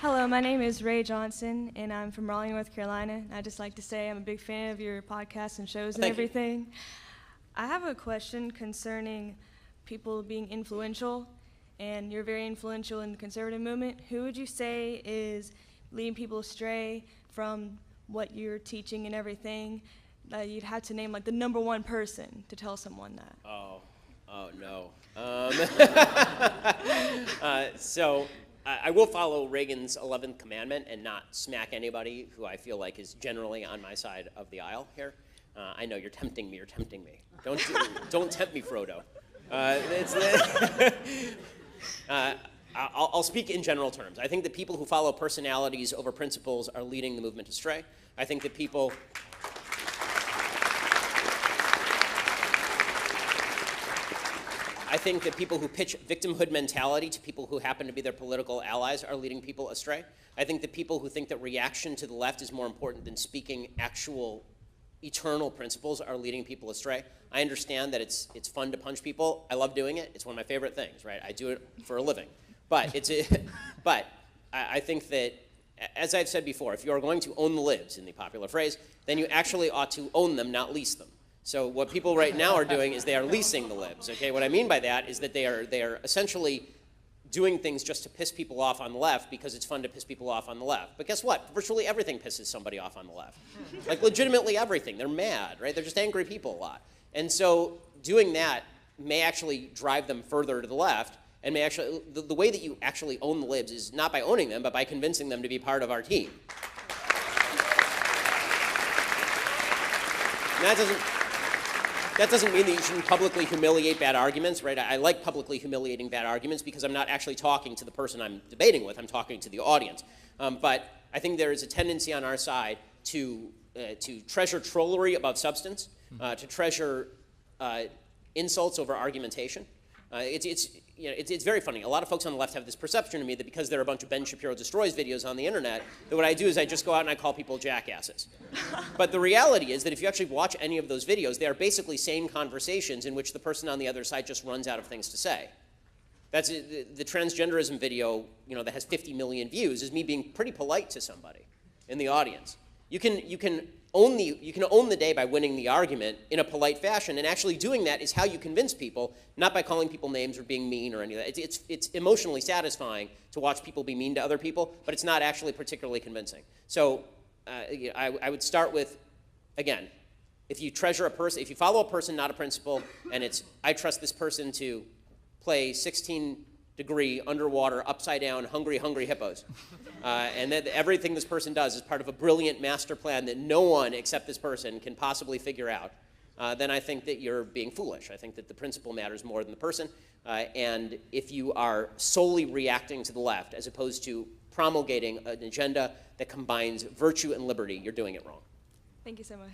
Hello, my name is Ray Johnson, and I'm from Raleigh, North Carolina. I'd just like to say I'm a big fan of your podcasts and shows and Thank you. everything. I have a question concerning people being influential, and you're very influential in the conservative movement. Who would you say is leading people astray from what you're teaching and everything? You'd have to name like the number one person to tell someone that. Oh no. So I will follow Reagan's 11th commandment and not smack anybody who I feel like is generally on my side of the aisle here. I know you're tempting me. Don't tempt me, Frodo. I'll speak in general terms. I think that people who follow personalities over principles are leading the movement astray. I think that people who pitch victimhood mentality to people who happen to be their political allies are leading people astray. I think that people who think that reaction to the left is more important than speaking actual eternal principles are leading people astray. I understand that it's fun to punch people. I love doing it. It's one of my favorite things, right? I do it for a living. But I think that, as I've said before, if you are going to own the libs, in the popular phrase, then you actually ought to own them, not lease them. So what people right now are doing is they are leasing the libs. Okay, what I mean by that is that they are essentially doing things just to piss people off on the left because it's fun to piss people off on the left. But guess what? Virtually everything pisses somebody off on the left. Like legitimately everything. They're mad, right? They're just angry people a lot. And so doing that may actually drive them further to the left, and may actually the way that you actually own the libs is not by owning them, but by convincing them to be part of our team. And that doesn't mean that you shouldn't publicly humiliate bad arguments, right? I like publicly humiliating bad arguments because I'm not actually talking to the person I'm debating with. I'm talking to the audience. But I think there is a tendency on our side to treasure trollery above substance, to treasure insults over argumentation. It's very funny. A lot of folks on the left have this perception of me that because there are a bunch of Ben Shapiro Destroys videos on the internet, that what I do is I just go out and I call people jackasses. But the reality is that if you actually watch any of those videos, they are basically sane conversations in which the person on the other side just runs out of things to say. That's the transgenderism video, that has 50 million views is me being pretty polite to somebody in the audience. You can own the day by winning the argument in a polite fashion, and actually doing that is how you convince people, not by calling people names or being mean or any of that. It's emotionally satisfying to watch people be mean to other people, but it's not actually particularly convincing. So I would start with, again, if you treasure a person, if you follow a person, not a principle, and it's, I trust this person to play 16-degree underwater, upside down, hungry hippos. And that everything this person does is part of a brilliant master plan that no one except this person can possibly figure out, then I think that you're being foolish. I think that the principle matters more than the person. And if you are solely reacting to the left as opposed to promulgating an agenda that combines virtue and liberty, you're doing it wrong. Thank you so much.